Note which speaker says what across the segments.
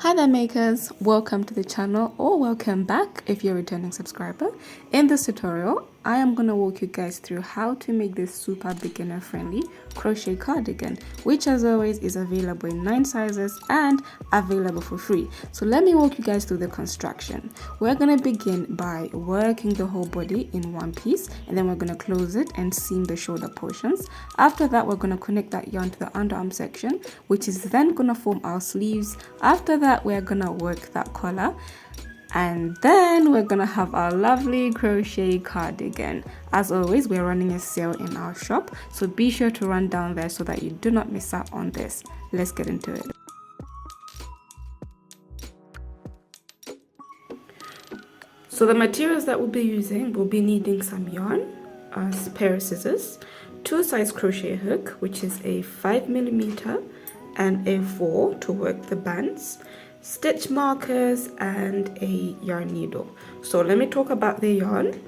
Speaker 1: Hi there makers, welcome to the channel or welcome back if you're a returning subscriber. In this tutorial, I am going to walk you guys through how to make this super beginner friendly crochet cardigan, which as always is available in 9 sizes and available for free. So let me walk you guys through the construction. We're going to begin by working the whole body in one piece, and then we're going to close it and seam the shoulder portions. After that, we're going to connect that yarn to the underarm section, which is then going to form our sleeves. After that, we're going to work that collar, and then we're gonna have our lovely crochet cardigan. As always, we're running a sale in our shop, so be sure to run down there so that you do not miss out on this. Let's get into it. So the materials that we'll be using, we'll be needing some yarn, a pair of scissors, 2-size crochet hook, which is a 5mm and a 4 to work the bands, stitch markers, and a yarn needle. So let me talk about the yarn.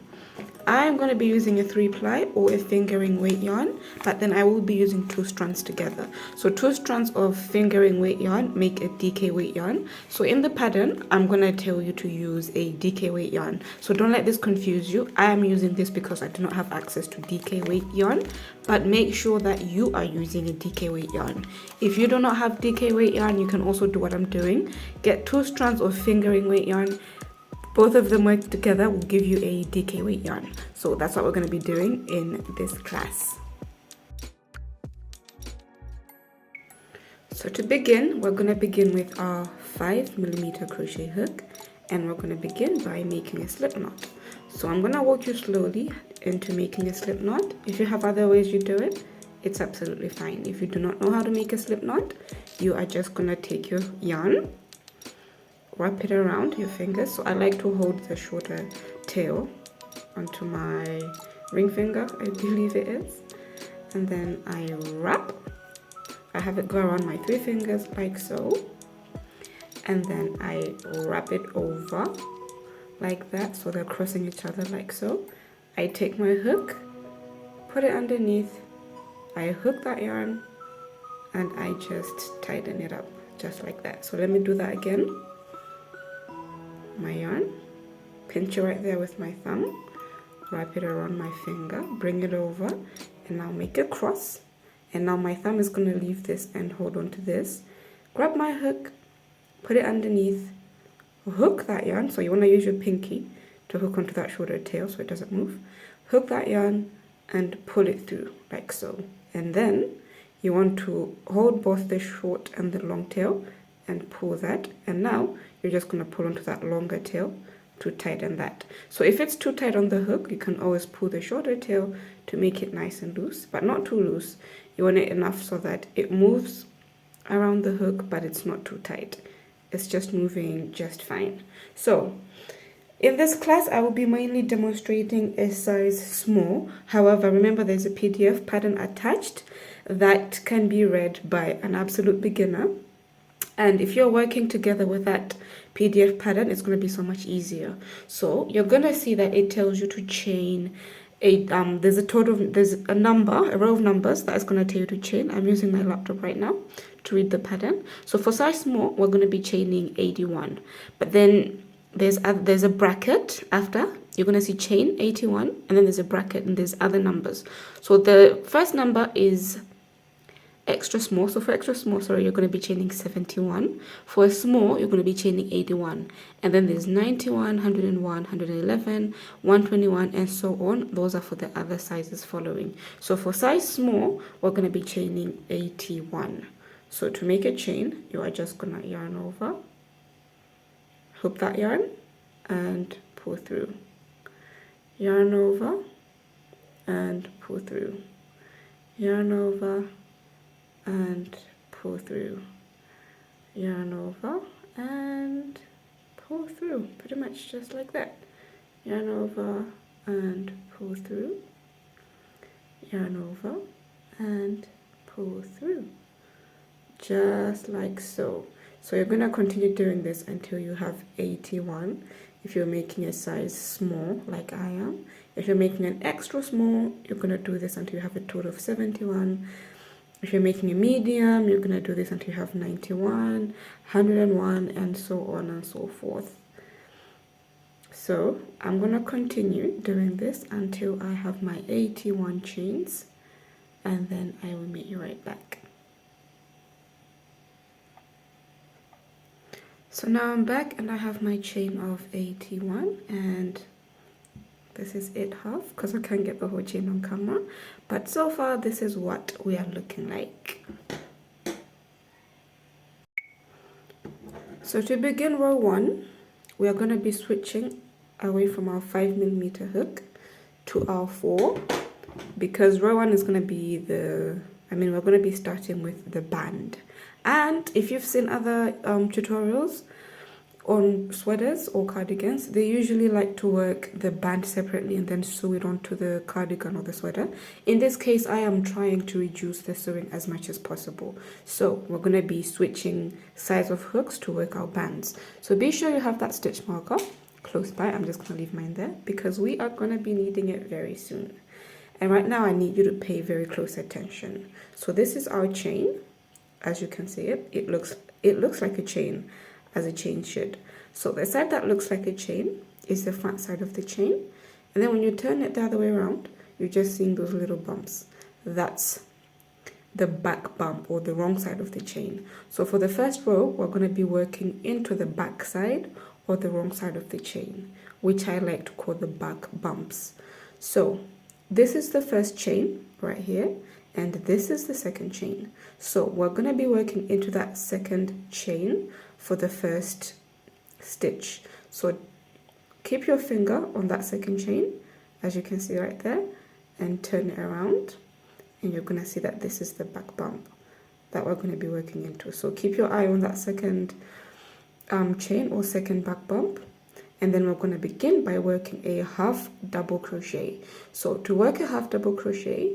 Speaker 1: I'm going to be using a 3-ply or a fingering weight yarn, but then I will be using 2 strands together. So 2 strands of fingering weight yarn make a DK weight yarn. So in the pattern, I'm going to tell you to use a DK weight yarn. So don't let this confuse you. I am using this because I do not have access to DK weight yarn, but make sure that you are using a DK weight yarn. If you do not have DK weight yarn, you can also do what I'm doing. Get 2 strands of fingering weight yarn. Both of them work together will give you a DK weight yarn. So that's what we're going to be doing in this class. So to begin, we're going to begin with our 5mm crochet hook, and we're going to begin by making a slip knot. So I'm going to walk you slowly into making a slip knot. If you have other ways you do it, it's absolutely fine. If you do not know how to make a slip knot, you are just going to take your yarn, wrap it around your fingers. So I like to hold the shorter tail onto my ring finger, I believe it is, and then I wrap. I have it go around my 3 fingers like so, and then I wrap it over like that, so they're crossing each other like so. I take my hook, put it underneath, I hook that yarn, and I just tighten it up just like that. So let me do that again. My yarn, pinch it right there with my thumb, wrap it around my finger, bring it over, and now make a cross. And now my thumb is going to leave this and hold on to this. Grab my hook, put it underneath, hook that yarn. So you want to use your pinky to hook onto that shorter tail so it doesn't move. Hook that yarn and pull it through like so. And then you want to hold both the short and the long tail and pull that. And now you're just going to pull onto that longer tail to tighten that. So if it's too tight on the hook, you can always pull the shorter tail to make it nice and loose, but not too loose. You want it enough so that it moves around the hook, but it's not too tight. It's just moving just fine. So in this class, I will be mainly demonstrating a size small. However, remember there's a PDF pattern attached that can be read by an absolute beginner. And if you're working together with that PDF pattern, it's going to be so much easier. So you're going to see that it tells you to chain there's a number, a row of numbers that is going to tell you to chain. I'm using my laptop right now to read the pattern. So for size small, we're going to be chaining 81. But then there's a bracket after. You're going to see chain 81, and then there's a bracket and there's other numbers. So the first number is extra small. So for extra small, sorry, you're going to be chaining 71. For a small, you're going to be chaining 81. And then there's 91, 101, 111, 121, and so on. Those are for the other sizes following. So for size small, we're going to be chaining 81. So to make a chain, you are just going to yarn over, hook that yarn, and pull through. Yarn over, and pull through. Yarn over, and pull through, yarn over and pull through, pretty much just like that. Yarn over and pull through, yarn over and pull through, just like so. So you're going to continue doing this until you have 81 if you're making a size small like I am. If you're making an extra small, you're going to do this until you have a total of 71. If you're making a medium, you're gonna do this until you have 91, 101, and so on and so forth. So I'm gonna continue doing this until I have my 81 chains, and then I will meet you right back. So now I'm back and I have my chain of 81, and this is it half because I can't get the whole chain on camera, but so far this is what we are looking like. So to begin row 1, we are going to be switching away from our 5mm hook to our 4, because row 1 is going to be we're going to be starting with the band. And if you've seen other tutorials on sweaters or cardigans, they usually like to work the band separately and then sew it onto the cardigan or the sweater. In this case, I am trying to reduce the sewing as much as possible. So we're going to be switching size of hooks to work our bands. So be sure you have that stitch marker close by. I'm just going to leave mine there because we are going to be needing it very soon. And right now I need you to pay very close attention. So this is our chain. As you can see it looks like a chain, as a chain should. So the side that looks like a chain is the front side of the chain, and then when you turn it the other way around, you're just seeing those little bumps. That's the back bump, or the wrong side of the chain. So for the first row, we're going to be working into the back side or the wrong side of the chain, which I like to call the back bumps. So this is the first chain right here, and this is the second chain. So we're going to be working into that second chain for the first stitch. So keep your finger on that second chain, as you can see right there, and turn it around, and you're going to see that this is the back bump that we're going to be working into. So keep your eye on that second chain or second back bump, and then we're going to begin by working a half double crochet. So to work a half double crochet,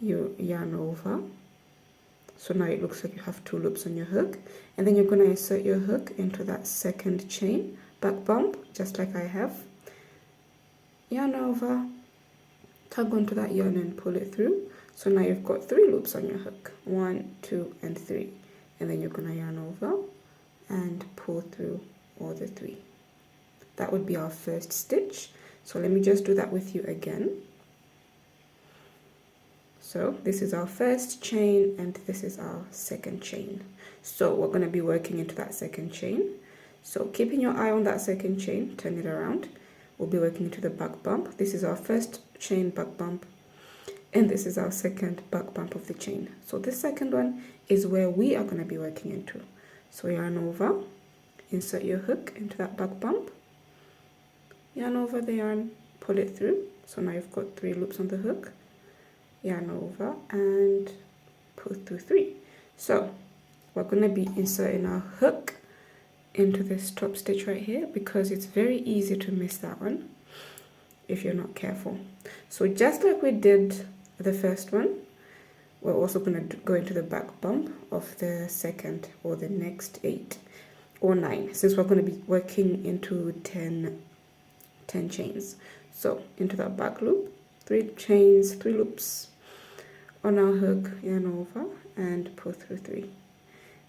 Speaker 1: you yarn over. So now it looks like you have 2 loops on your hook, and then you're going to insert your hook into that second chain back bump, just like I have. Yarn over, tug onto that yarn and pull it through. So now you've got 3 loops on your hook, 1, 2, and 3, and then you're going to yarn over and pull through all the 3. That would be our first stitch. So let me just do that with you again. So this is our first chain, and this is our second chain. So we're going to be working into that second chain. So keeping your eye on that second chain, turn it around. We'll be working into the back bump. This is our first chain back bump, and this is our second back bump of the chain. So this second one is where we are going to be working into. So yarn over, insert your hook into that back bump, yarn over the yarn, pull it through. So now you've got 3 loops on the hook, yarn over and pull through 3. So we're going to be inserting our hook into this top stitch right here, because it's very easy to miss that one if you're not careful. So just like we did the first one, we're also going to go into the back bump of the second or the next 8 or 9, since we're going to be working into 10 chains. So into that back loop, 3 chains, 3 loops on our hook, yarn over and pull through 3.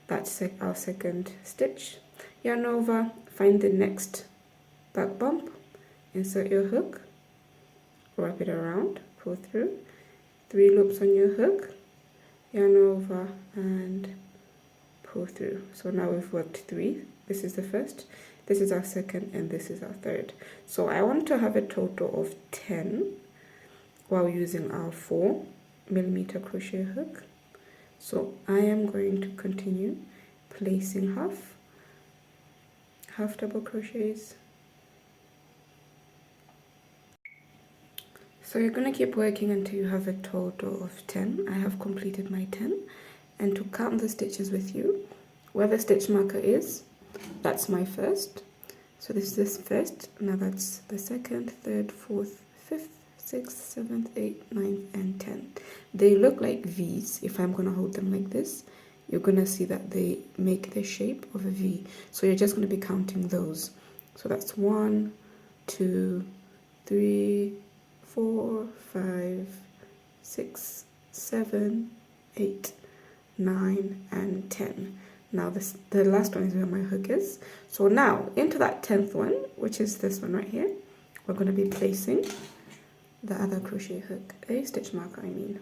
Speaker 1: That's our second stitch. Yarn over, find the next back bump, insert your hook, wrap it around, pull through, 3 loops on your hook, yarn over and pull through. So now we've worked 3. This is the first, this is our second, and this is our third. So I want to have a total of 10 while using our 4mm crochet hook. So I am going to continue placing half double crochets. So you're going to keep working until you have a total of 10. I have completed my 10, and to count the stitches with you, where the stitch marker is, that's my first. So this is this first, now that's the second, third, fourth, fifth, 6th, 7th, 8th, 9th, and 10th. They look like V's. If I'm going to hold them like this, you're going to see that they make the shape of a V. So you're just going to be counting those. So that's 1, 2, 3, 4, 5, 6, 7, 8. 9, and 10. Now the last one is where my hook is. So now into that 10th one, which is this one right here, we're going to be placing the other crochet hook, a stitch marker I mean.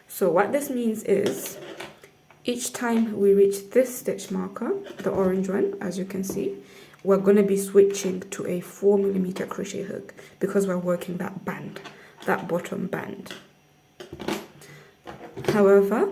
Speaker 1: So what this means is each time we reach this stitch marker, the orange one, as you can see, we're going to be switching to a 4mm crochet hook because we're working that band, that bottom band. However,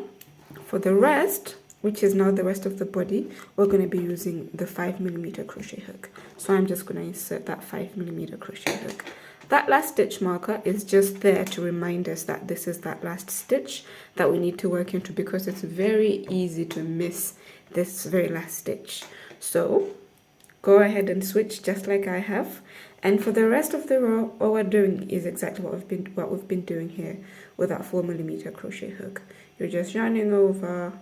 Speaker 1: for the rest, which is now the rest of the body, we're going to be using the 5mm crochet hook. So I'm just going to insert that 5mm crochet hook. That last stitch marker is just there to remind us that this is that last stitch that we need to work into, because it's very easy to miss this very last stitch. So go ahead and switch just like I have. And for the rest of the row, all we're doing is exactly what we've been doing here with that 4mm crochet hook. You're just yarning over,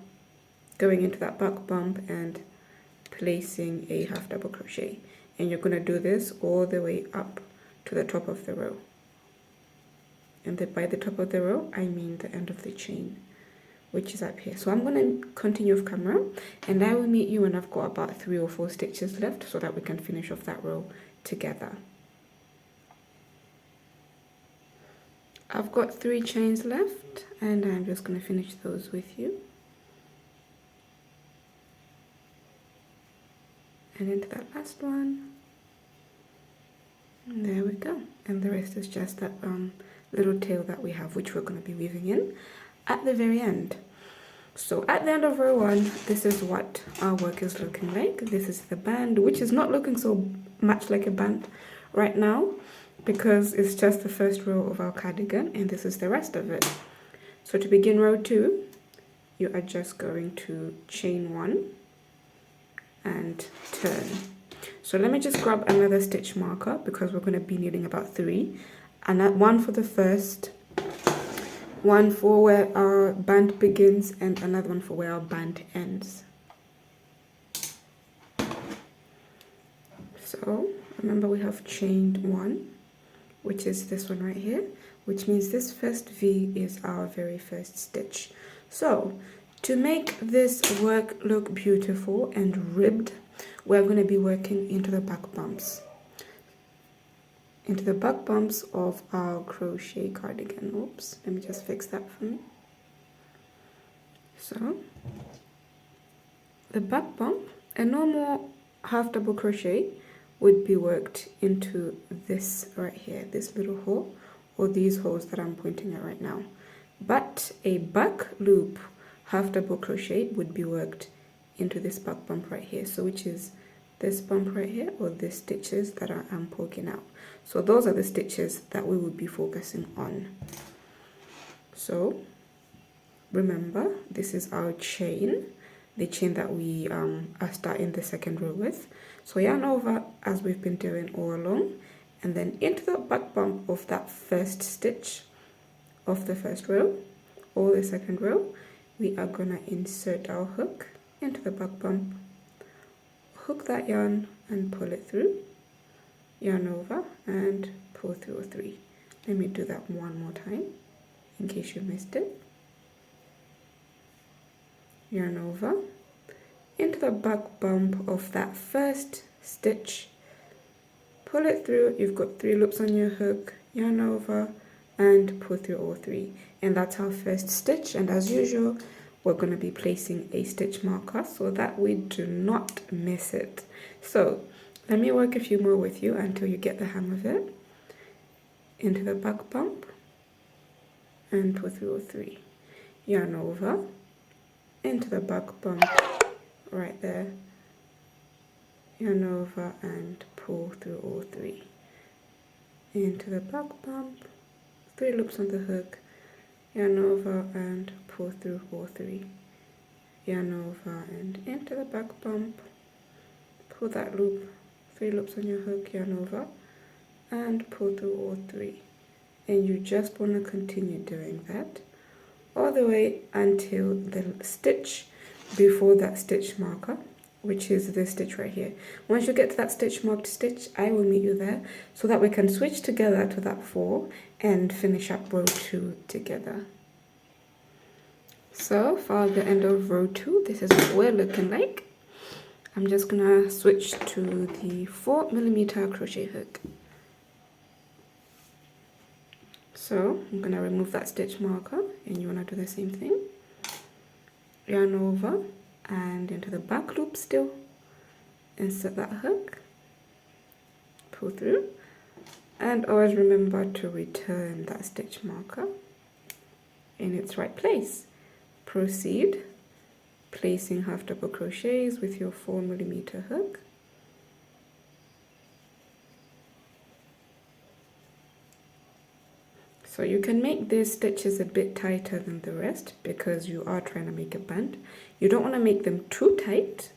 Speaker 1: going into that back bump and placing a half double crochet. And you're going to do this all the way up to the top of the row. And then by the top of the row, I mean the end of the chain, which is up here. So I'm going to continue off camera, and I will meet you when I've got about 3 or 4 stitches left so that we can finish off that row together. I've got 3 chains left, and I'm just going to finish those with you. And into that last one. And there we go. And the rest is just that little tail that we have, which we're going to be weaving in at the very end. So at the end of row 1, this is what our work is looking like. This is the band, which is not looking so much like a band right now because it's just the first row of our cardigan, and this is the rest of it. So to begin row 2, you are just going to chain 1 and turn. So let me just grab another stitch marker because we're going to be needing about 3, and that one for the first, one for where our band begins, and another one for where our band ends. So remember, we have chained 1, which is this one right here, which means this first V is our very first stitch. So to make this work look beautiful and ribbed, we're going to be working into the back bumps. Into the back bumps of our crochet cardigan. Oops, let me just fix that for me. So the back bump, a normal half double crochet would be worked into this right here, this little hole, or these holes that I'm pointing at right now. But a back loop half double crochet would be worked into this back bump right here, so which is this bump right here, or the stitches that I'm poking out. So those are the stitches that we would be focusing on. So remember, this is our chain, the chain that we are starting the second row with. So yarn over as we've been doing all along, and then into the back bump of that first stitch of the first row or the second row, we are gonna insert our hook into the back bump, hook that yarn and pull it through, yarn over and pull through a 3. Let me do that one more time in case you missed it. Yarn over into the back bump of that first stitch, pull it through. You've got 3 loops on your hook, yarn over and pull through all 3, and that's our first stitch. And as usual, we're going to be placing a stitch marker so that we do not miss it. So let me work a few more with you until you get the hang of it. Into the back bump and pull through all 3, yarn over into the back bump right there, yarn over and pull through all 3, into the back bump, 3 loops on the hook, yarn over and pull through all 3, yarn over and into the back bump, pull that loop, 3 loops on your hook, yarn over and pull through all 3. And you just want to continue doing that all the way until the stitch before that stitch marker, which is this stitch right here. Once you get to that stitch marked stitch, I will meet you there so that we can switch together to that 4 and finish up row 2 together. So for the end of row 2, this is what we're looking like. I'm just gonna switch to the 4mm crochet hook. So I'm gonna remove that stitch marker, and you wanna do the same thing. Yarn over and into the back loop still, insert that hook, pull through, and always remember to return that stitch marker in its right place. Proceed placing half double crochets with your 4mm hook. So you can make these stitches a bit tighter than the rest because you are trying to make a band. You don't want to make them too tight,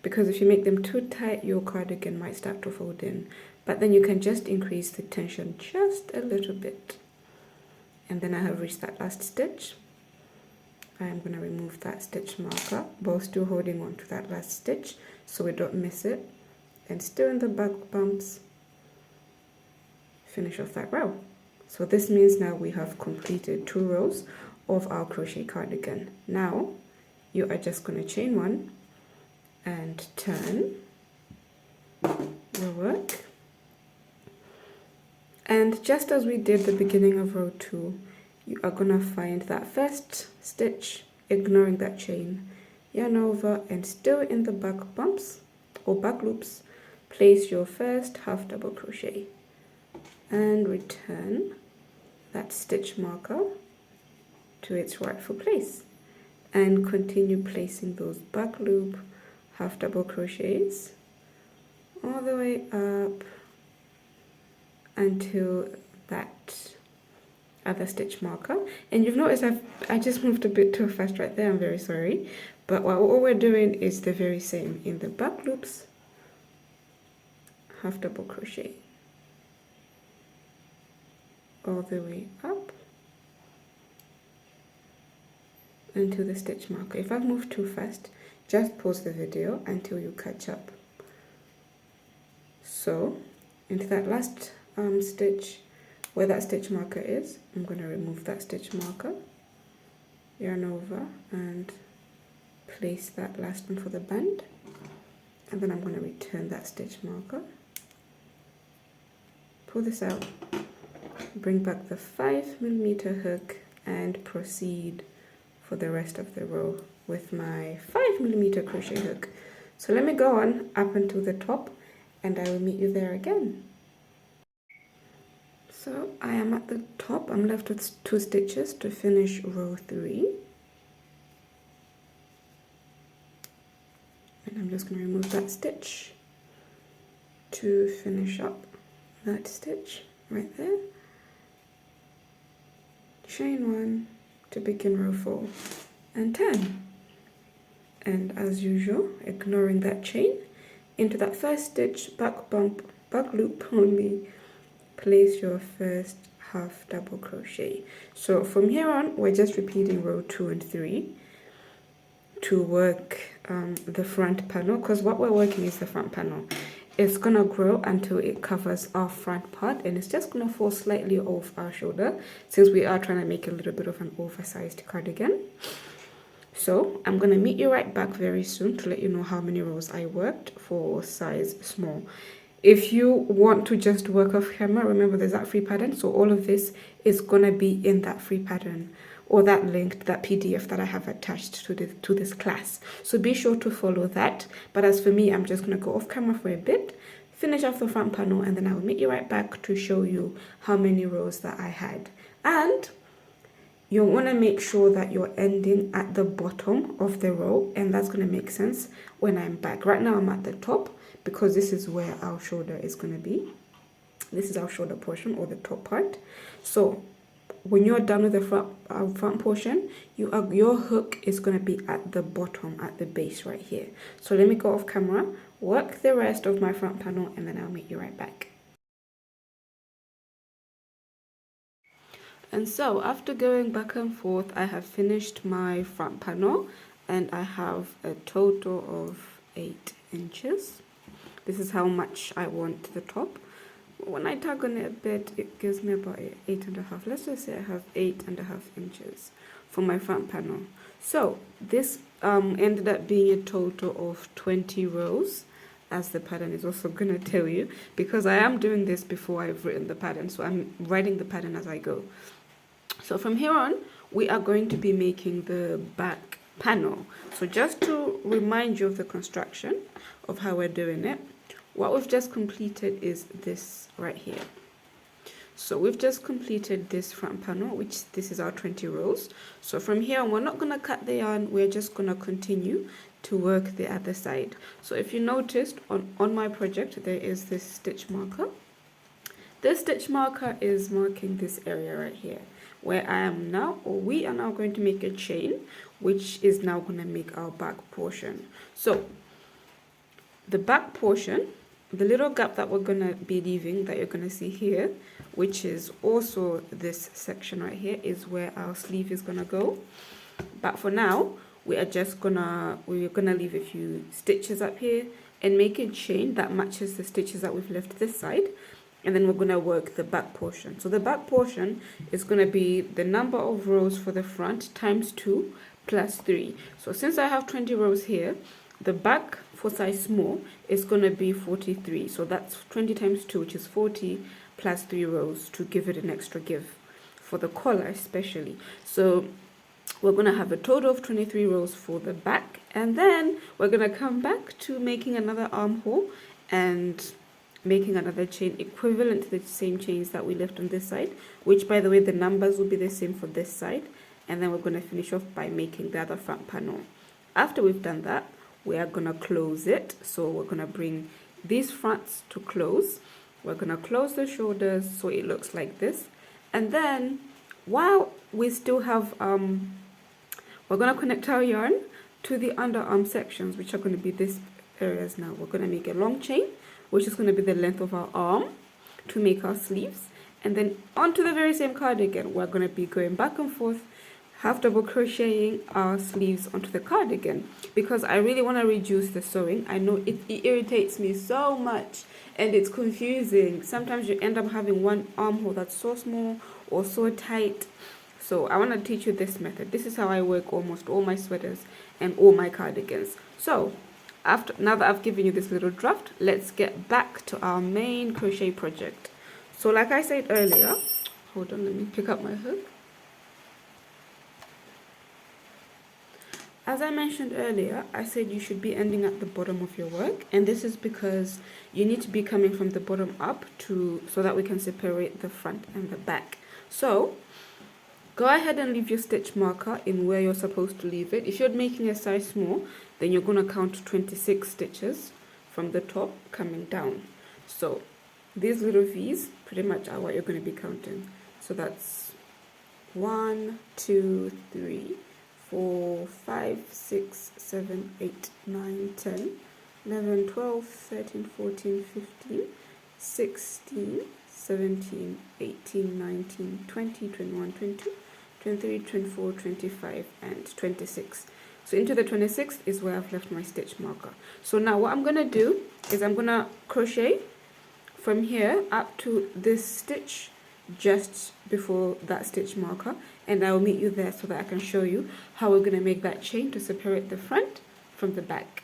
Speaker 1: because if you make them too tight, your cardigan might start to fold in. But then you can just increase the tension just a little bit. And then I have reached that last stitch. I am going to remove that stitch marker, but still holding on to that last stitch so we don't miss it. And still in the back bumps, finish off that row. So this means now we have completed 2 rows of our crochet cardigan. Now you are just going to chain 1 and turn your work. And just as we did the beginning of row 2, you are going to find that first stitch, ignoring that chain, yarn over, and still in the back bumps or back loops, place your first half double crochet and return that stitch marker to its rightful place, and continue placing those back loop half double crochets all the way up until that other stitch marker. And you've noticed I just moved a bit too fast right there, I'm very sorry, but what we're doing is the very same. In the back loops, half double crochet all the way up into the stitch marker. If I've moved too fast, just pause the video until you catch up. So into that last stitch where that stitch marker is, I'm going to remove that stitch marker, yarn over and place that last one for the band, and then I'm going to return that stitch marker, pull this out, bring back the 5mm hook, and proceed for the rest of the row with my 5mm crochet hook. So let me go on up until the top and I will meet you there again. So I am at the top. I'm left with 2 stitches to finish row 3. And I'm just going to remove that stitch to finish up that stitch right there. Chain 1 to begin row 4 and turn. And as usual, ignoring that chain, into that first stitch, back bump, back loop only, place your first half double crochet. So from here on, we're just repeating row 2 and 3 to work the front panel, because what we're working is the front panel. It's gonna grow until it covers our front part, and it's just gonna fall slightly off our shoulder since we are trying to make a little bit of an oversized cardigan. So I'm gonna meet you right back very soon to let you know how many rows I worked for size small. If you want to just work off camera, remember there's that free pattern, so all of this is gonna be in that free pattern or that link, that PDF that I have attached to this class. So be sure to follow that. But as for me, I'm just gonna go off camera for a bit, finish off the front panel, and then I will meet you right back to show you how many rows that I had. And you want to make sure that you're ending at the bottom of the row, and that's going to make sense when I'm back. Right now I'm at the top because this is where our shoulder is going to be. This is our shoulder portion, or the top part. So when you're done with the front portion, your hook is going to be at the bottom, at the base right here. So let me go off camera, work the rest of my front panel, and then I'll meet you right back. And so after going back and forth, I have finished my front panel, and I have a total of 8 inches. This is how much I want the top. When I tug on it a bit, it gives me about 8.5. Let's just say I have 8.5 inches for my front panel. So this ended up being a total of 20 rows, as the pattern is also going to tell you, because I am doing this before I've written the pattern, so I'm writing the pattern as I go. So from here on, we are going to be making the back panel. So just to remind you of the construction of how we're doing it, what we've just completed is this right here. So we've just completed this front panel, which this is our 20 rows. So from here on, we're not going to cut the yarn, we're just going to continue to work the other side. So if you noticed on my project, there is this stitch marker. This stitch marker is marking this area right here, where I am now, or we are now going to make a chain, which is now going to make our back portion. So the back portion, the little gap that we're going to be leaving, that you're going to see here, which is also this section right here, is where our sleeve is going to go. But for now, we're gonna leave a few stitches up here and make a chain that matches the stitches that we've left this side, and then we're going to work the back portion. So the back portion is going to be the number of rows for the front times 2 plus 3. So since I have 20 rows here, the back for size small is going to be 43. So that's 20 times 2, which is 40, plus 3 rows to give it an extra give for the collar especially. So we're going to have a total of 23 rows for the back, and then we're going to come back to making another armhole and making another chain equivalent to the same chains that we left on this side, which by the way the numbers will be the same for this side. And then we're going to finish off by making the other front panel. After we've done that, we are going to close it. So we're going to bring these fronts to close. We're going to close the shoulders so it looks like this, and then while we still have we're going to connect our yarn to the underarm sections, which are going to be these areas. Now we're going to make a long chain, which is going to be the length of our arm, to make our sleeves, and then onto the very same cardigan we're going to be going back and forth, half double crocheting our sleeves onto the cardigan, because I really want to reduce the sewing. I know it irritates me so much and it's confusing. Sometimes you end up having one armhole that's so small or so tight. So I want to teach you this method. This is how I work almost all my sweaters and all my cardigans. So now that I've given you this little draft, let's get back to our main crochet project. So like I said earlier, hold on, let me pick up my hook. As I mentioned earlier, I said you should be ending at the bottom of your work, and this is because you need to be coming from the bottom up so that we can separate the front and the back. So go ahead and leave your stitch marker in where you're supposed to leave it. If you're making a size small, then you're going to count 26 stitches from the top coming down. So these little V's pretty much are what you're going to be counting. So that's 1, 2, 3, 4, 5, 6, 7, 8, 9, 10, 11, 12, 13, 14, 15, 16, 17, 18, 19, 20, 21, 22, 23, 24, 25, and 26. So into the 26th is where I've left my stitch marker. So now what I'm going to do is I'm going to crochet from here up to this stitch just before that stitch marker, and I will meet you there so that I can show you how we're going to make that chain to separate the front from the back.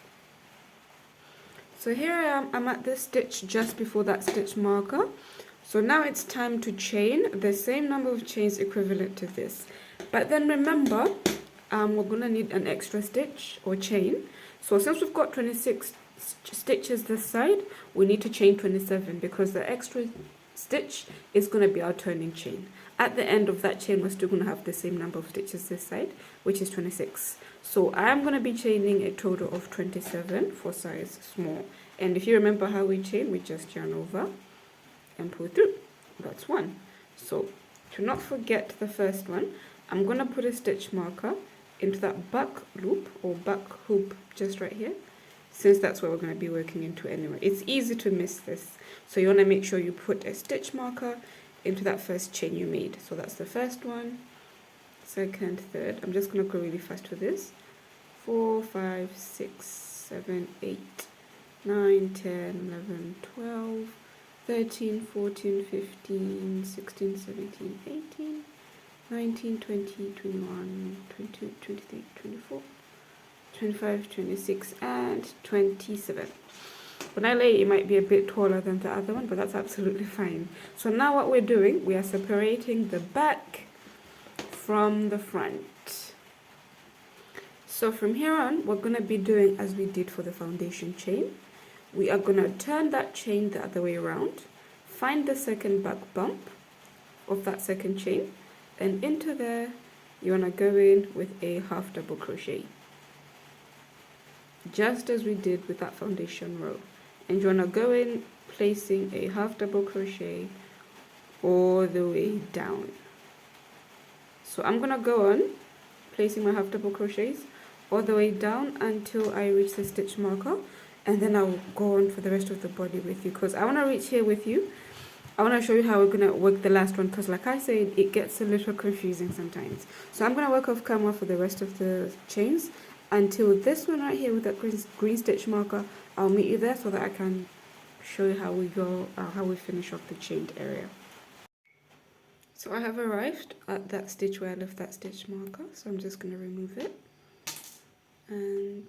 Speaker 1: So here I am, I'm at this stitch just before that stitch marker. So now it's time to chain the same number of chains equivalent to this. But then remember, we're going to need an extra stitch or chain. So since we've got 26 stitches this side, we need to chain 27, because the extra stitch is going to be our turning chain. At the end of that chain, we're still going to have the same number of stitches this side, which is 26. So I'm going to be chaining a total of 27 for size small. And if you remember how we chain, we just yarn over and pull through. That's one. So to not forget the first one, I'm going to put a stitch marker into that back loop or back hoop just right here, since that's where we're going to be working into anyway. It's easy to miss this, so you want to make sure you put a stitch marker into that first chain you made. So that's the first one, second, third. I'm just going to go really fast with this. 4, 5, 6, 7, 8, 9, 10, 11, 12, 13, 14, 15, 16, 17, 18, 19, 20, 21, 22, 23, 24, 25, 26, and 27. When I lay it might be a bit taller than the other one, but that's absolutely fine. So now what we're doing, we are separating the back from the front. So from here on, we're going to be doing as we did for the foundation chain. We are going to turn that chain the other way around, find the second back bump of that second chain, and into there you want to go in with a half double crochet, just as we did with that foundation row. And you want to go in placing a half double crochet all the way down. So I'm going to go on placing my half double crochets all the way down until I reach the stitch marker, and then I'll go on for the rest of the body with you, because I want to reach here with you. I want to show you how we're going to work the last one, because like I said, it gets a little confusing sometimes. So I'm going to work off camera for the rest of the chains until this one right here with that green stitch marker. I'll meet you there so that I can show you how we go, how we finish off the chained area. So I have arrived at that stitch where I left that stitch marker, so I'm just going to remove it and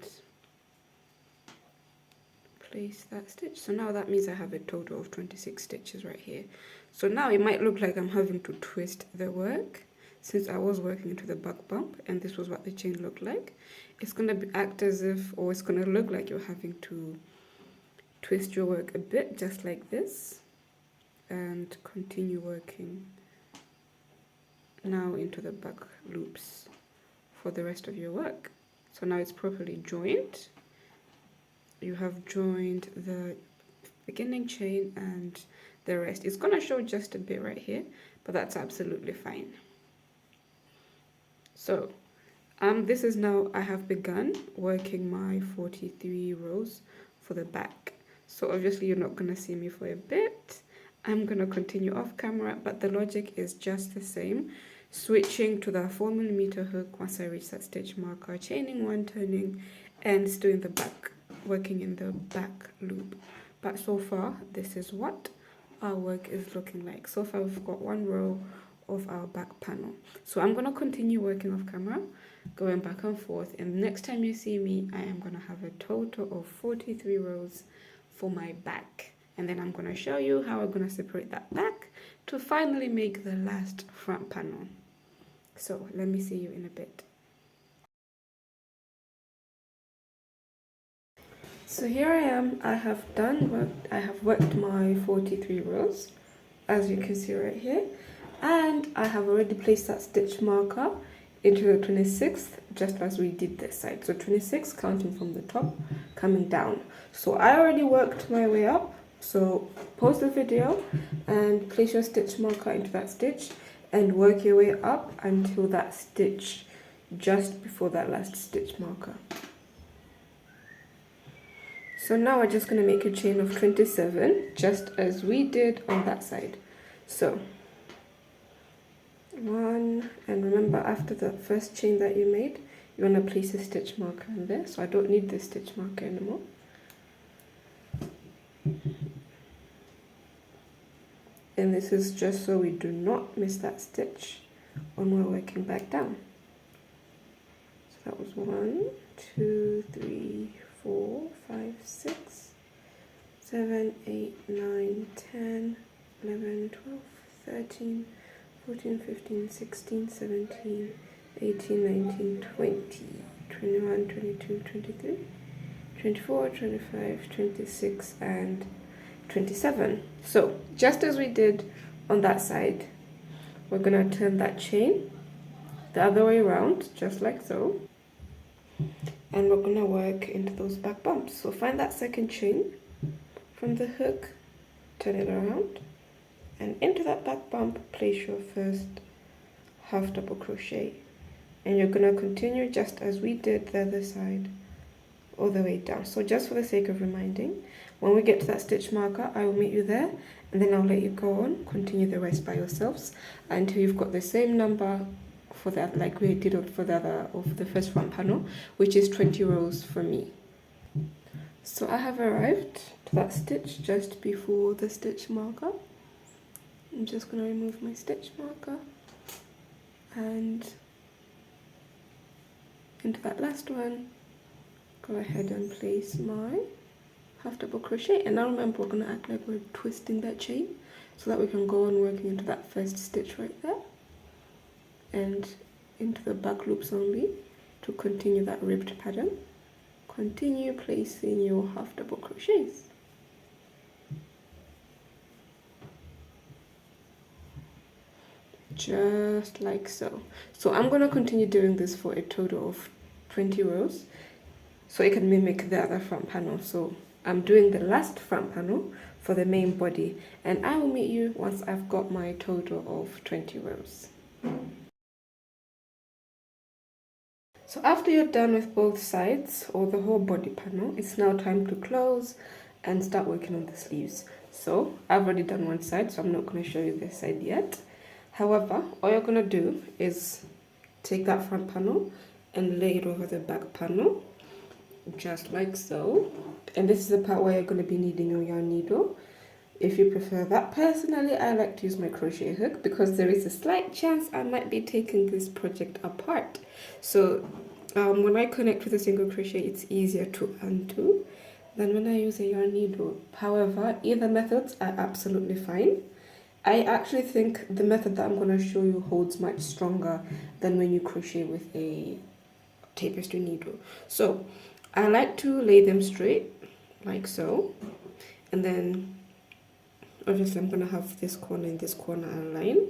Speaker 1: place that stitch. So now that means I have a total of 26 stitches right here. So now it might look like I'm having to twist the work, since I was working into the back bump and this was what the chain looked like. It's going to act as if, or it's going to look like you're having to twist your work a bit, just like this, and continue working now into the back loops for the rest of your work. So now it's properly joined. You have joined the beginning chain and the rest. It's going to show just a bit right here, but that's absolutely fine. So this is now, I have begun working my 43 rows for the back. So obviously you're not going to see me for a bit. I'm going to continue off camera, but the logic is just the same. Switching to the 4mm hook once I reach that stitch marker, chaining one, turning, and doing the back, working in the back loop. But so far, this is what our work is looking like. So far, we've got one row of our back panel. So I'm going to continue working off camera, going back and forth, and next time you see me, I am going to have a total of 43 rows for my back. And then I'm going to show you how I'm going to separate that back to finally make the last front panel. So let me see you in a bit. So here I am. I have worked my 43 rows, as you can see right here, and I have already placed that stitch marker into the 26th, just as we did this side. So 26 counting from the top, coming down. So I already worked my way up. So pause the video and place your stitch marker into that stitch and work your way up until that stitch just before that last stitch marker. So now we're just going to make a chain of 27, just as we did on that side. So 1, and remember, after the first chain that you made, you want to place a stitch marker in there. So I don't need this stitch marker anymore. And this is just so we do not miss that stitch when we're working back down. So that was 1, 2, 3, 4, 5, 6, 7, 8, 9, 10, 11, 12, 13, 14, 15, 16, 17, 18, 19, 20, 21, 22, 23, 24, 25, 26, and 27. So just as we did on that side, we're going to turn that chain the other way around, just like so, and we're going to work into those back bumps. So find that second chain from the hook, turn it around, and into that back bump place your first half double crochet, and you're going to continue just as we did the other side all the way down. So just for the sake of reminding, when we get to that stitch marker, I will meet you there, and then I'll let you go on, continue the rest by yourselves until you've got the same number for that, like we did for the other, of the first front panel, which is 20 rows for me. So I have arrived to that stitch just before the stitch marker. I'm just going to remove my stitch marker and into that last one, go ahead and place my half double crochet. And now remember, we're going to act like we're twisting that chain so that we can go on working into that first stitch right there and into the back loops only to continue that ribbed pattern. Continue placing your half double crochets. Just like so. So I'm going to continue doing this for a total of 20 rows so it can mimic the other front panel. So I'm doing the last front panel for the main body, and I will meet you once I've got my total of 20 rows. So after you're done with both sides or the whole body panel, it's now time to close and start working on the sleeves. So I've already done one side, so I'm not going to show you this side yet. However, all you're going to do is take that front panel and lay it over the back panel, just like so. And this is the part where you're going to be needing your yarn needle. If you prefer that, personally, I like to use my crochet hook because there is a slight chance I might be taking this project apart. So when I connect with a single crochet, it's easier to undo than when I use a yarn needle. However, either methods are absolutely fine. I actually think the method that I'm going to show you holds much stronger than when you crochet with a tapestry needle. So I like to lay them straight like so, and then obviously I'm going to have this corner and this corner align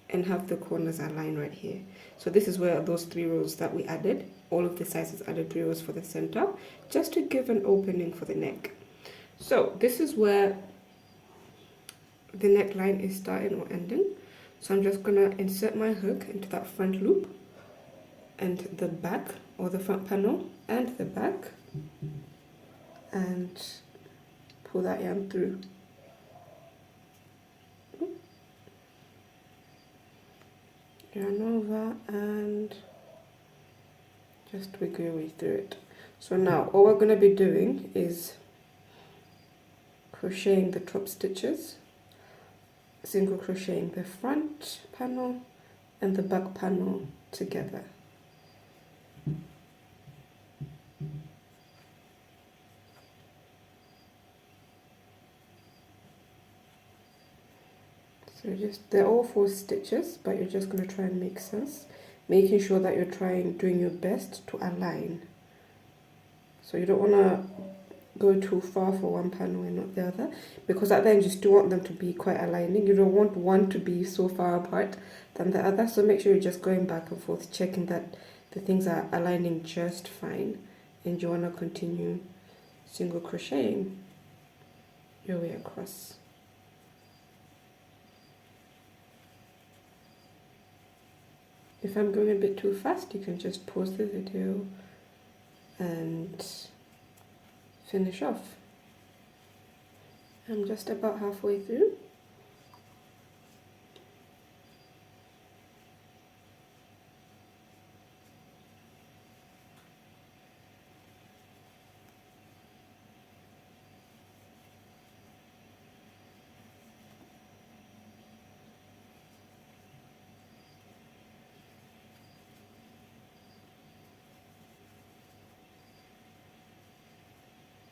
Speaker 1: and have the corners align right here. So this is where those 3 rows that we added, all of the sizes added 3 rows for the center, just to give an opening for the neck. So this is where the neckline is starting or ending. So I'm just going to insert my hook into that front loop and the back, or the front panel and the back, and pull that yarn through. Yarn over and just wiggle your way through it. So now all we're going to be doing is crocheting the top stitches, single crocheting the front panel and the back panel together. So they're all 4 stitches, but you're just going to try and make sense, making sure that you're doing your best to align. So you don't want to go too far for one panel and not the other, because at the end you still want them to be quite aligning. You don't want one to be so far apart than the other, so make sure you're just going back and forth, checking that the things are aligning just fine, and you want to continue single crocheting your way across. If I'm going a bit too fast, you can just pause the video and finish off. I'm just about halfway through.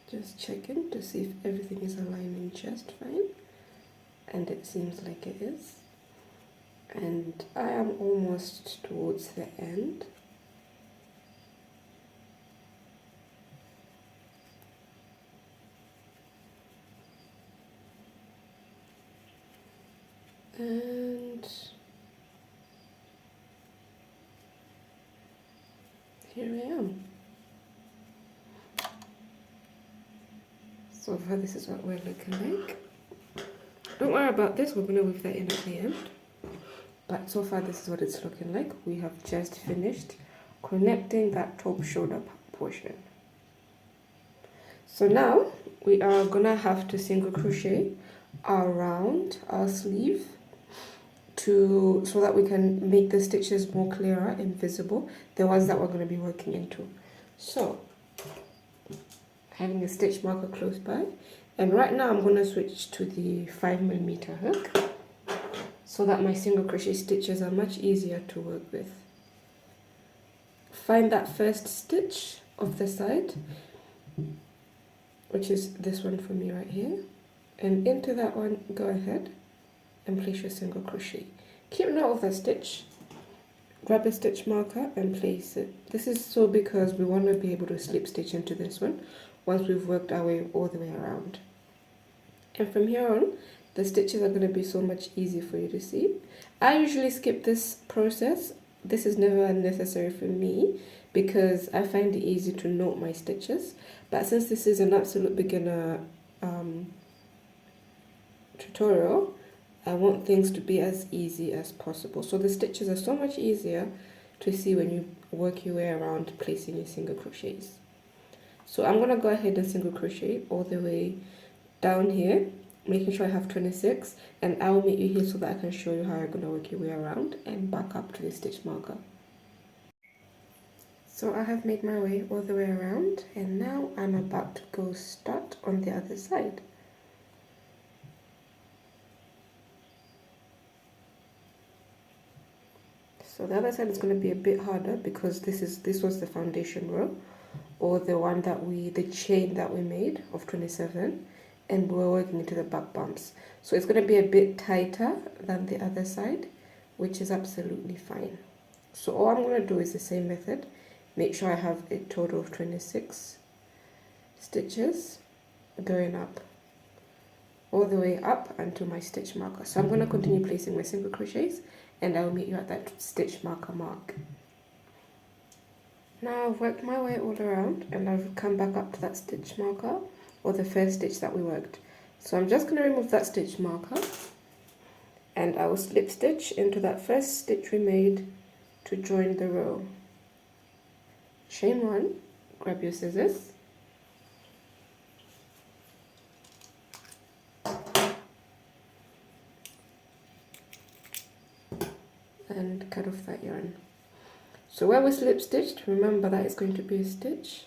Speaker 1: Just checking to see if everything is aligning just fine, and it seems like it is. And I am almost towards the end. And here I am. So far this is what we're looking like. Don't worry about this, we're going to weave that in at the end. But so far this is what it's looking like. We have just finished connecting that top shoulder portion. So now we are going to have to single crochet around our sleeve so that we can make the stitches more clearer and visible, the ones that we're going to be working into. So having a stitch marker close by, and right now I'm going to switch to the 5mm hook, so that my single crochet stitches are much easier to work with. Find that first stitch of the side, which is this one for me right here, and into that one go ahead and place your single crochet. Keep note of that stitch. Grab a stitch marker and place it. This is so because we want to be able to slip stitch into this one once we've worked our way all the way around. And from here on, the stitches are going to be so much easier for you to see. I usually skip this process. This is never necessary for me because I find it easy to note my stitches. But since this is an absolute beginner tutorial, I want things to be as easy as possible. So the stitches are so much easier to see when you work your way around placing your single crochets. So I'm going to go ahead and single crochet all the way down here, making sure I have 26, and I'll meet you here so that I can show you how you're going to work your way around and back up to the stitch marker. So I have made my way all the way around, and now I'm about to go start on the other side. So the other side is going to be a bit harder because this was the foundation row, or the one that the chain that we made of 27, and we're working into the back bumps. So it's going to be a bit tighter than the other side, which is absolutely fine. So all I'm going to do is the same method. Make sure I have a total of 26 stitches going up, all the way up until my stitch marker. So I'm going to continue placing my single crochets, and I'll meet you at that stitch marker mark. Now I've worked my way all around, and I've come back up to that stitch marker, or the first stitch that we worked. So I'm just going to remove that stitch marker, and I will slip stitch into that first stitch we made to join the row. Chain one, grab your scissors, and cut off that yarn. So where we slip stitched, remember that it's going to be a stitch,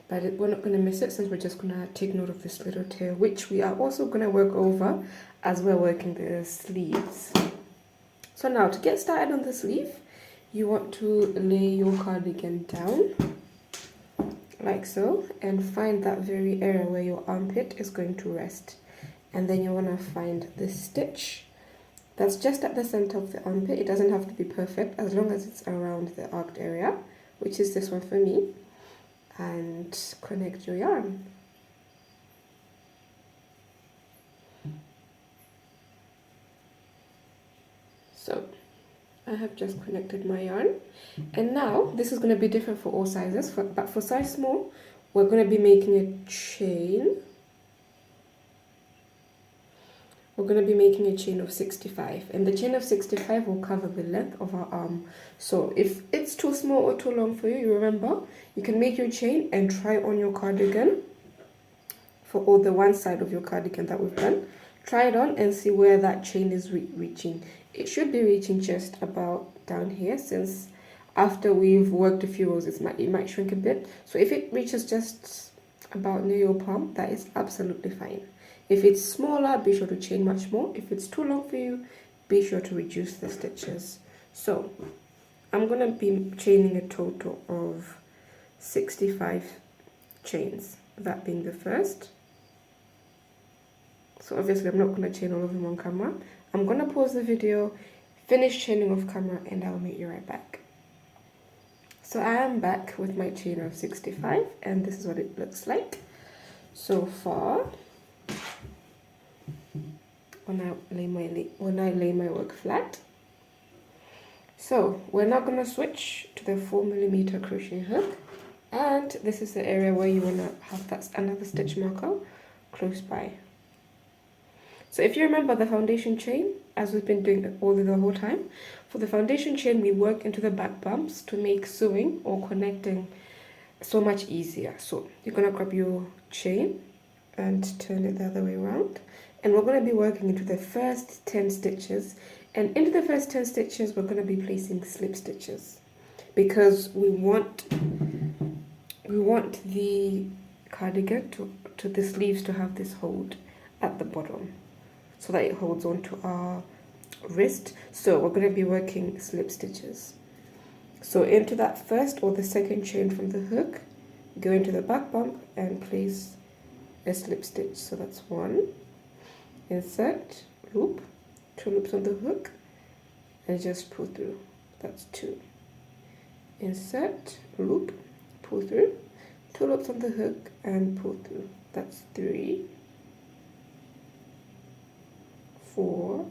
Speaker 1: but we're not going to miss it since we're just going to take note of this little tail, which we are also going to work over as we're working the sleeves. So now to get started on the sleeve, you want to lay your cardigan down like so, and find that very area where your armpit is going to rest, and then you want to find this stitch that's just at the center of the armpit. It doesn't have to be perfect, as long as it's around the arced area, which is this one for me, and connect your yarn. So I have just connected my yarn, and now this is going to be different for all sizes, but for size small, we're going to be making a chain. We're going to be making a chain of 65, and the chain of 65 will cover the length of our arm. So if it's too small or too long for you, you remember, you can make your chain and try on your cardigan for all the one side of your cardigan that we've done. Try it on and see where that chain is reaching. It should be reaching just about down here, since after we've worked a few rows, it might shrink a bit. So if it reaches just about near your palm, that is absolutely fine. If it's smaller, be sure to chain much more. If it's too long for you, be sure to reduce the stitches. So I'm going to be chaining a total of 65 chains, that being the first. So obviously I'm not going to chain all of them on camera. I'm going to pause the video, finish chaining off camera, and I'll meet you right back. So I am back with my chain of 65, and this is what it looks like so far. When I lay my work flat. So we're now going to switch to the 4mm crochet hook, and this is the area where you want to have that another stitch marker close by. So if you remember the foundation chain, as we've been doing all the whole time, for the foundation chain we work into the back bumps to make sewing or connecting so much easier. So you're going to grab your chain and turn it the other way around, and we're going to be working into the first 10 stitches, and into the first 10 stitches we're going to be placing slip stitches, because we want the cardigan to the sleeves to have this hold at the bottom, so that it holds on to our wrist, so we're going to be working slip stitches. So into that first or the second chain from the hook, go into the back bump and place a slip stitch. So that's 1, insert, loop, 2 loops on the hook, and just pull through. That's 2. Insert, loop, pull through, 2 loops on the hook and pull through. That's 3, 4,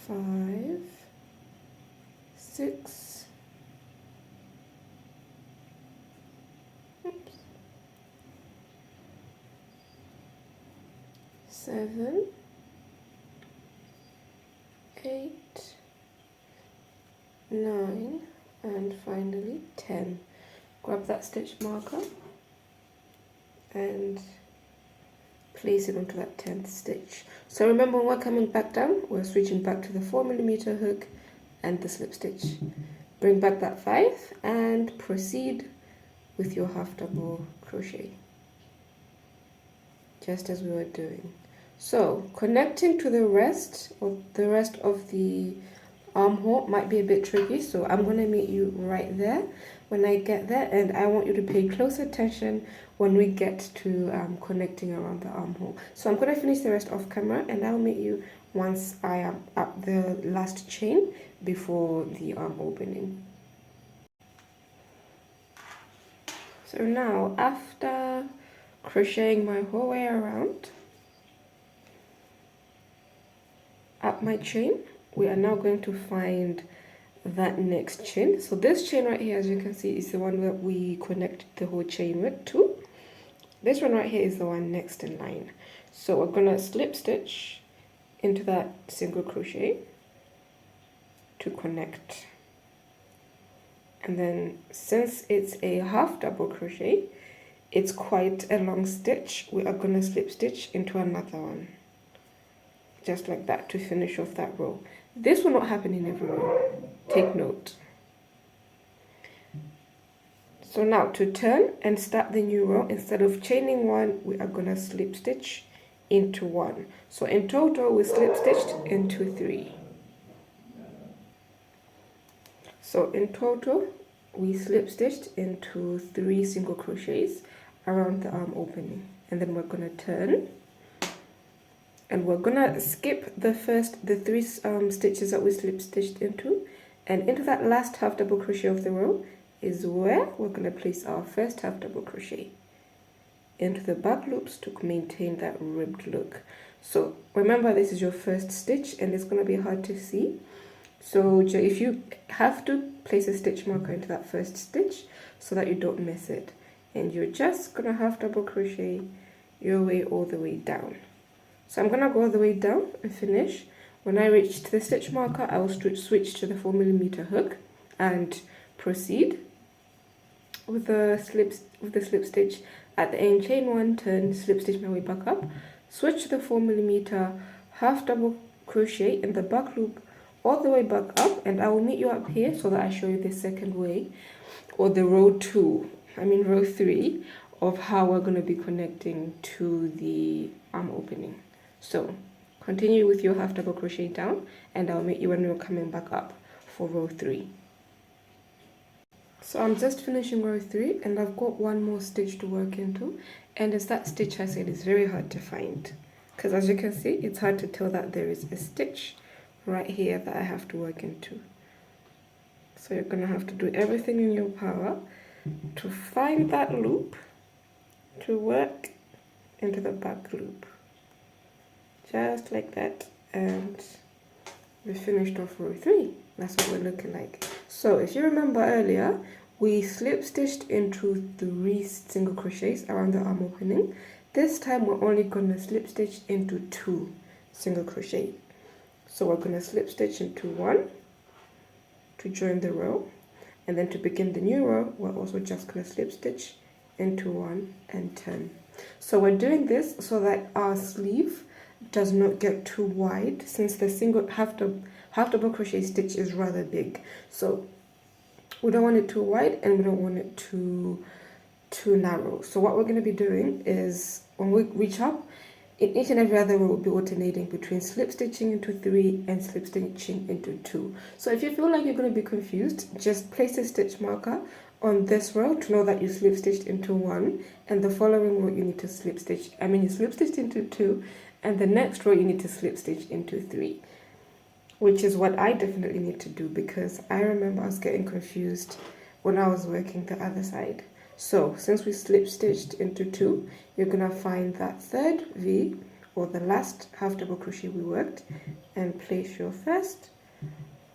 Speaker 1: 5, 6, 7, 8, 9, and finally 10. Grab that stitch marker and place it onto that 10th stitch. So remember, when we're coming back down, we're switching back to the 4mm hook and the slip stitch. Bring back that 5 and proceed with your half double crochet, just as we were doing. So connecting to the rest of the armhole might be a bit tricky, so I'm going to meet you right there when I get there, and I want you to pay close attention when we get to connecting around the armhole. So I'm going to finish the rest off camera, and I'll meet you once I am at the last chain before the arm opening. So now, after crocheting my whole way around up my chain, we are now going to find that next chain. So this chain right here, as you can see, is the one that we connect the whole chain with to. This one right here is the one next in line. So we're gonna slip stitch into that single crochet to connect, and then since it's a half double crochet, it's quite a long stitch, we are gonna slip stitch into another one, just like that, to finish off that row. This will not happen in every row, take note. So now to turn and start the new row, instead of chaining 1, we are gonna slip stitch into 1. So in total we slip stitched into 3. So in total we slip stitched into 3 single crochets around the arm opening, and then we're gonna turn. And we're gonna skip the 3 stitches that we slip stitched into, and into that last half double crochet of the row is where we're gonna place our first half double crochet into the back loops to maintain that ribbed look. So remember, this is your first stitch and it's gonna be hard to see. So if you have to, place a stitch marker into that first stitch so that you don't miss it. And you're just gonna half double crochet your way all the way down. So I'm gonna go all the way down and finish. When I reach to the stitch marker, I will switch to the 4mm hook and proceed with the slip stitch at the end, chain 1, turn, slip stitch my way back up, switch to the 4mm, half double crochet in the back loop all the way back up, and I will meet you up here so that I show you the second way, or the row 3 of how we're going to be connecting to the arm opening. So continue with your half double crochet down, and I'll meet you when we're coming back up for row 3. So I'm just finishing row 3 and I've got one more stitch to work into, and it's that stitch I said is very hard to find, because as you can see, it's hard to tell that there is a stitch right here that I have to work into. So you're gonna have to do everything in your power to find that loop to work into the back loop, just like that, and we finished off row 3. That's what we're looking like. So if you remember earlier, we slip stitched into 3 single crochets around the arm opening. This time we're only going to slip stitch into 2 single crochet. So we're going to slip stitch into 1 to join the row, and then to begin the new row we're also just going to slip stitch into 1 and turn. So we're doing this so that our sleeve does not get too wide, since the single half double crochet stitch is rather big. So we don't want it too wide and we don't want it too narrow. So what we're going to be doing is, when we reach up In each and every other row, we'll be alternating between slip stitching into 3 and slip stitching into 2. So if you feel like you're going to be confused, just place a stitch marker on this row to know that you slip stitched into 1, and the following row you need to you slip stitched into 2, and the next row you need to slip stitch into 3, which is what I definitely need to do, because I remember I was getting confused when I was working the other side. So since we slip stitched into 2, you're gonna find that third V, or the last half double crochet we worked, and place your first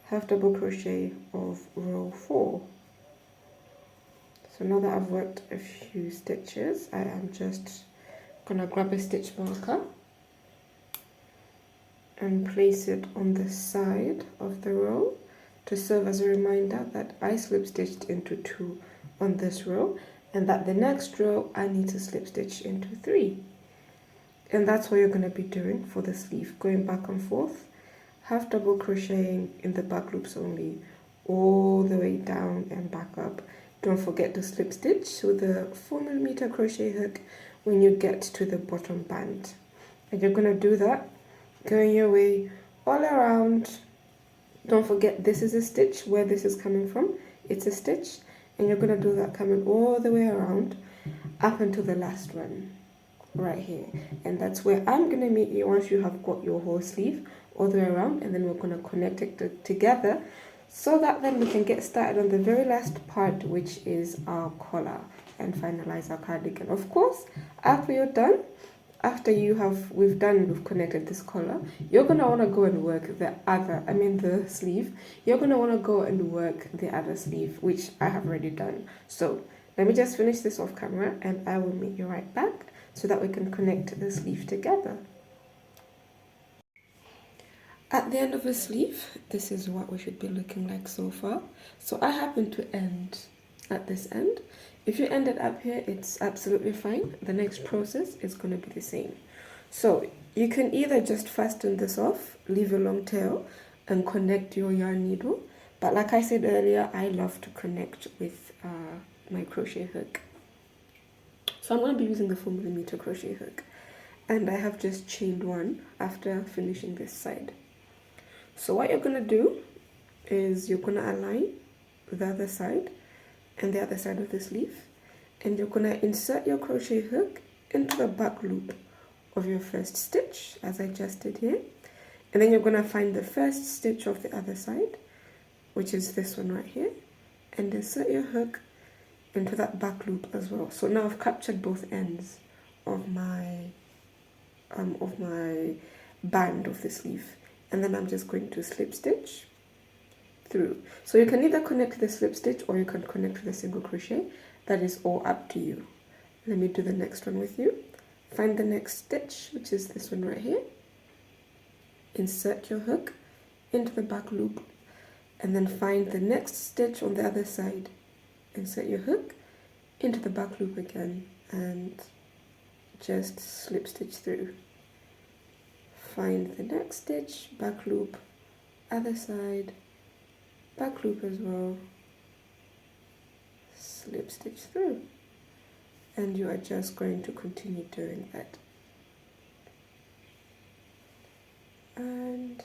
Speaker 1: half double crochet of row 4. So now that I've worked a few stitches, I am just gonna grab a stitch marker and place it on the side of the row to serve as a reminder that I slip stitched into 2 on this row, and that the next row I need to slip stitch into 3. And that's what you're going to be doing for the sleeve, going back and forth, half double crocheting in the back loops only, all the way down and back up. Don't forget to slip stitch with the 4mm crochet hook when you get to the bottom band. And you're going to do that going your way all around. Don't forget, this is a stitch where this is coming from. It's a stitch, and you're going to do that coming all the way around up until the last one right here. And that's where I'm going to meet you once you have got your whole sleeve all the way around, and then we're going to connect it together so that then we can get started on the very last part, which is our collar, and finalize our cardigan. Of course, after you're done, we've connected this collar, you're going to want to go and work the sleeve. You're going to want to go and work the other sleeve, which I have already done. So let me just finish this off camera, and I will meet you right back so that we can connect the sleeve together. At the end of the sleeve, this is what we should be looking like so far. So I happen to end at this end. If you end it up here, it's absolutely fine. The next process is going to be the same. So you can either just fasten this off, leave a long tail, and connect your yarn needle. But like I said earlier, I love to connect with my crochet hook. So I'm going to be using the 4mm crochet hook. And I have just chained one after finishing this side. So what you're going to do is you're going to align the other side and the other side of the sleeve, and you're going to insert your crochet hook into the back loop of your first stitch, as I just did here, and then you're going to find the first stitch of the other side, which is this one right here, and insert your hook into that back loop as well. So now I've captured both ends of my band of the sleeve, and then I'm just going to slip stitch through. So you can either connect the slip stitch or you can connect with a single crochet. That is all up to you. Let me do the next one with you. Find the next stitch, which is this one right here. Insert your hook into the back loop, and then find the next stitch on the other side. Insert your hook into the back loop again and just slip stitch through. Find the next stitch, back loop, other side, back loop as well, slip stitch through, and you are just going to continue doing that. And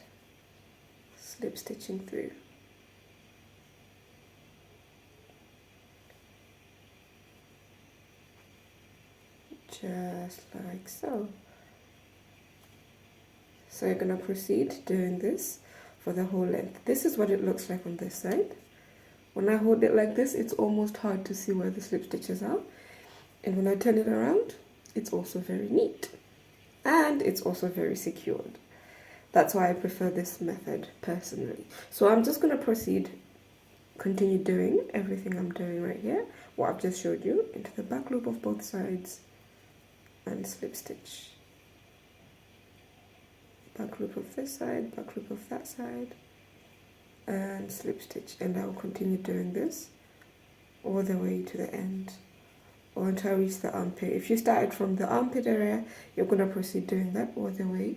Speaker 1: slip stitching through. Just like so. So you're going to proceed doing this for the whole length. This is what it looks like on this side. When I hold it like this, it's almost hard to see where the slip stitches are. And when I turn it around, it's also very neat. And it's also very secured. That's why I prefer this method personally. So I'm just going to proceed, continue doing everything I'm doing right here, what I've just showed you, into the back loop of both sides and slip stitch. Back loop of this side, back loop of that side, and slip stitch. And I'll continue doing this all the way to the end, or until I reach the armpit. If you started from the armpit area, you're going to proceed doing that all the way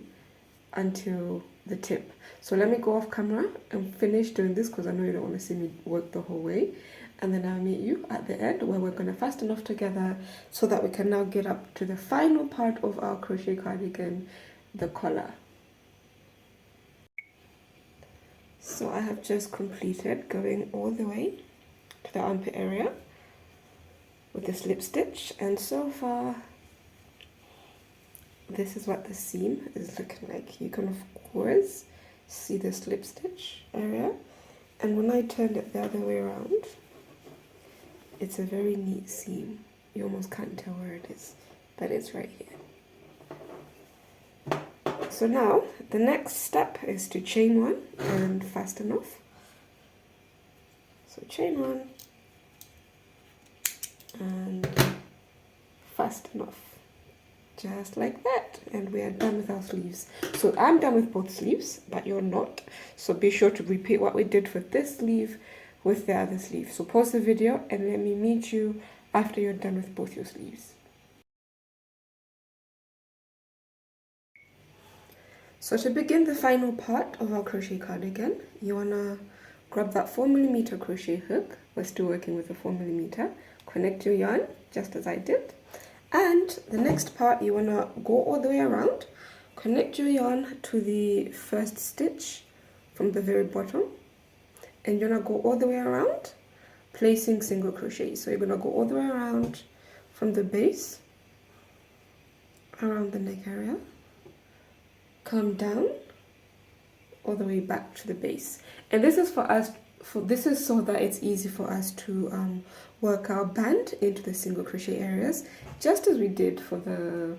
Speaker 1: until the tip. So let me go off camera and finish doing this, because I know you don't want to see me work the whole way. and then I'll meet you at the end where we're going to fasten off together so that we can now get up to the final part of our crochet cardigan, the collar. So I have just completed going all the way to the armpit area with the slip stitch, and so far this is what the seam is looking like. You can of course see the slip stitch area, and when I turned it the other way around, it's a very neat seam. You almost can't tell where it is, but it's right here. So now the next step is to chain one and fasten off. So chain one and fasten off, just like that, and we are done with our sleeves. So I'm done with both sleeves, but you're not, so be sure to repeat what we did for this sleeve with the other sleeve. So pause the video and let me meet you after you're done with both your sleeves. So to begin the final part of our crochet cardigan, you want to grab that 4mm crochet hook. We're still working with a 4mm. Connect your yarn just as I did, and the next part you want to go all the way around, connect your yarn to the first stitch from the very bottom, and you're going to go all the way around placing single crochet. So you're going to go all the way around from the base around the neck area, come down all the way back to the base. And this is for us, this is so that it's easy for us to work our band into the single crochet areas, just as we did for the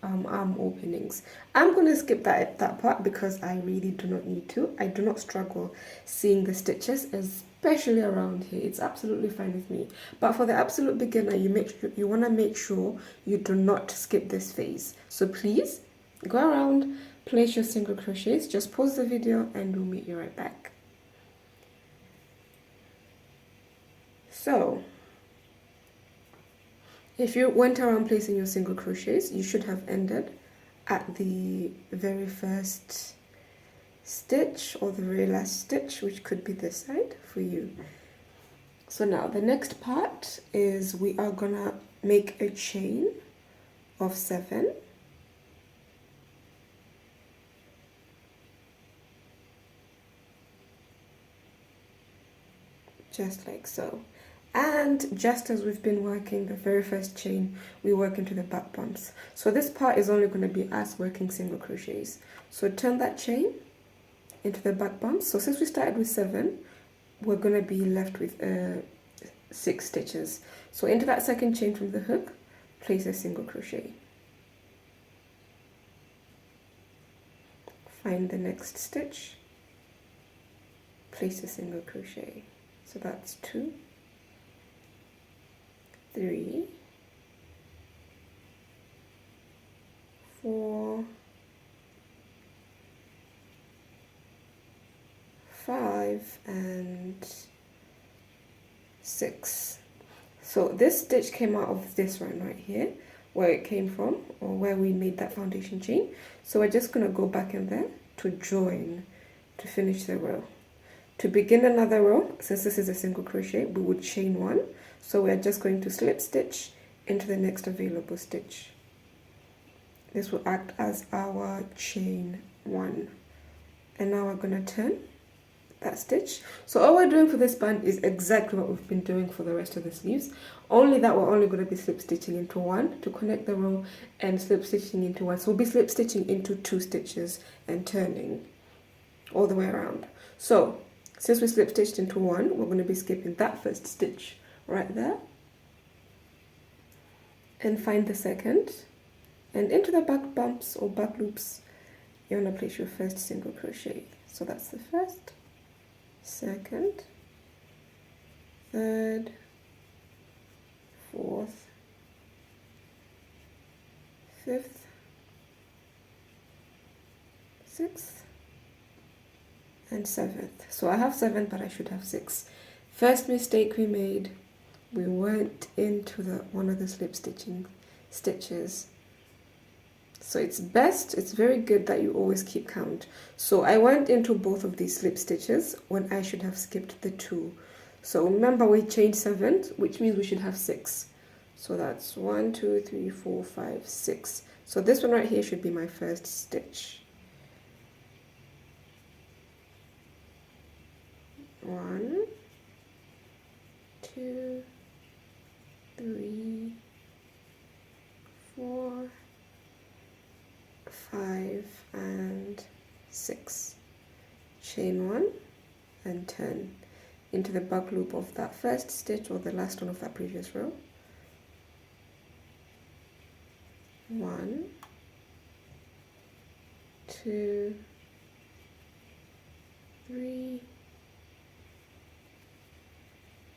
Speaker 1: arm openings. I'm going to skip that part because I really do not need to. I do not struggle seeing the stitches, especially around here. It's absolutely fine with me. But for the absolute beginner, you want to make sure you do not skip this phase. So please go around, place your single crochets, just pause the video and we'll meet you right back. So if you went around placing your single crochets, you should have ended at the very first stitch or the very last stitch, which could be this side for you. So now the next part is we are gonna make a chain of 7. Just like so. And just as we've been working the very first chain, we work into the back bumps. So this part is only going to be us working single crochets. So turn that chain into the back bumps. So since we started with 7, we're going to be left with 6 stitches. So into that second chain from the hook, place a single crochet. Find the next stitch, place a single crochet. So that's 2, 3, 4, 5, and 6. So this stitch came out of this one right here, where it came from, or where we made that foundation chain. So we're just going to go back in there to join to finish the row. To begin another row, since this is a single crochet, we would chain 1. So we're just going to slip stitch into the next available stitch. This will act as our chain 1. And now we're going to turn that stitch. So all we're doing for this band is exactly what we've been doing for the rest of the sleeves, only that we're only going to be slip stitching into 1 to connect the row and slip stitching into 1. So we'll be slip stitching into 2 stitches and turning all the way around. So since we slip stitched into 1, we're going to be skipping that first stitch right there and find the second, and into the back bumps or back loops you want to place your first single crochet. So that's the first, second, third, fourth, fifth, sixth, and 7th. So I have 7, but I should have 6. First mistake we made, we went into one of the slip stitching stitches. So it's very good that you always keep count. So I went into both of these slip stitches when I should have skipped the 2. So remember we chained 7, which means we should have 6. So that's 1, 2, 3, 4, 5, 6. So this one right here should be my first stitch. 1, 2, 3, 4, 5, and 6. Chain 1 and turn into the back loop of that first stitch or the last one of that previous row. 1, 2, 3,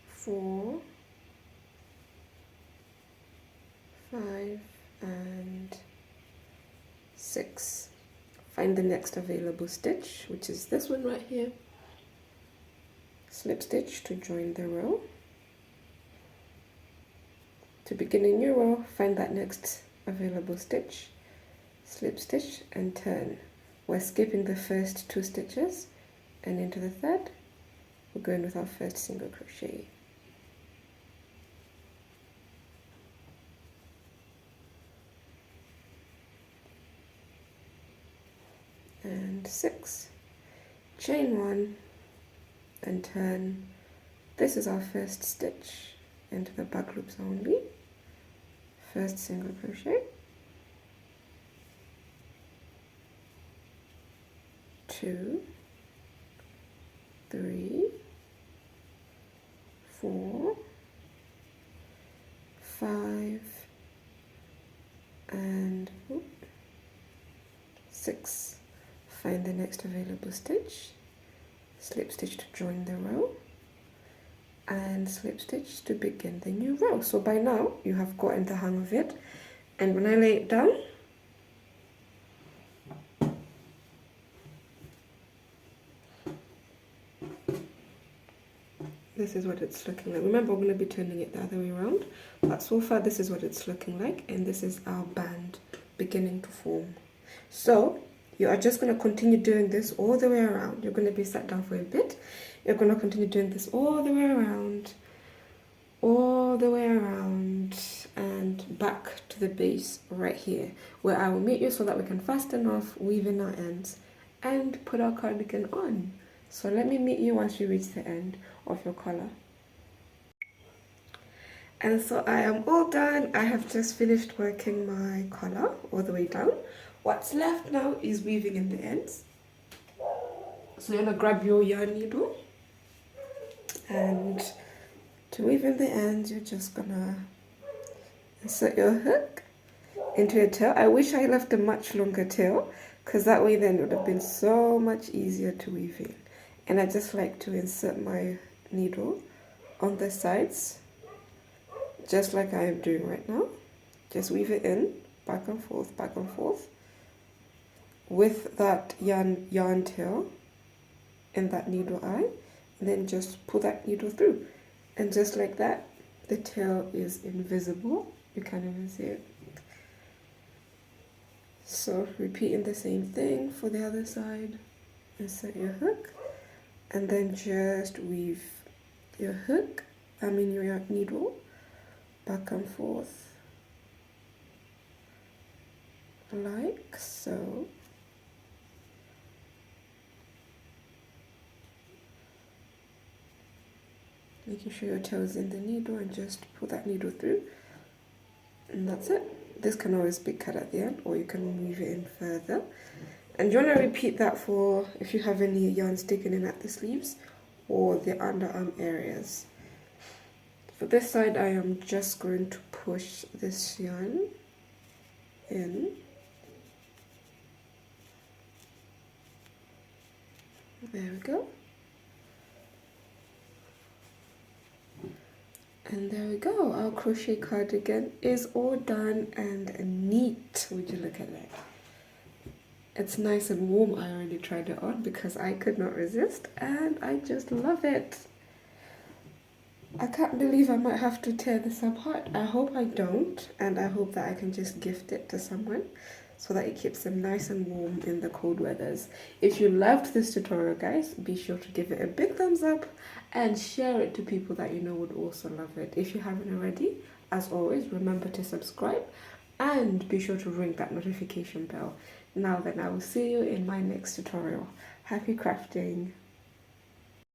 Speaker 1: 4, 5, and 6. Find the next available stitch, which is this one right here. Slip stitch to join the row. To begin a new row, find that next available stitch, slip stitch and turn. We're skipping the first 2 stitches, and into the third we're going with our first single crochet. And 6, chain 1 and turn. This is our first stitch into the back loops only. First single crochet, 2, 3, 4, 5, and 6. Find the next available stitch, slip stitch to join the row, and slip stitch to begin the new row. So by now you have gotten the hang of it, and when I lay it down, this is what it's looking like. Remember, we're going to be turning it the other way around, but so far this is what it's looking like, and this is our band beginning to form. So you are just going to continue doing this all the way around. You're going to be sat down for a bit. You're going to continue doing this all the way around, and back to the base right here, where I will meet you so that we can fasten off, weave in our ends, and put our cardigan on. So let me meet you once you reach the end of your collar. And so I am all done. I have just finished working my collar all the way down. What's left now is weaving in the ends. So you're gonna grab your yarn needle, and to weave in the ends, you're just gonna insert your hook into your tail. I wish I left a much longer tail, because that way then it would have been so much easier to weave in. And I just like to insert my needle on the sides, just like I am doing right now. Just weave it in, back and forth, with that yarn tail in that needle eye, and then just pull that needle through. And just like that, the tail is invisible. You can't even see it. So repeating the same thing for the other side. Insert your hook, and then just weave your hook, your needle, back and forth, like so. Making sure your tail is in the needle, and just pull that needle through, and that's it. This can always be cut at the end, or you can weave it in further. And you want to repeat that for if you have any yarn sticking in at the sleeves or the underarm areas. For this side, I am just going to push this yarn in. There we go. And there we go. Our crochet cardigan is all done and neat. Would you look at that? It's nice and warm. I already tried it on because I could not resist, and I just love it. I can't believe I might have to tear this apart. I hope I don't, and I hope that I can just gift it to someone so that it keeps them nice and warm in the cold weathers. If you loved this tutorial, guys, be sure to give it a big thumbs up and share it to people that you know would also love it. If you haven't already, as always, remember to subscribe and be sure to ring that notification bell. Now then, I will see you in my next tutorial. Happy crafting!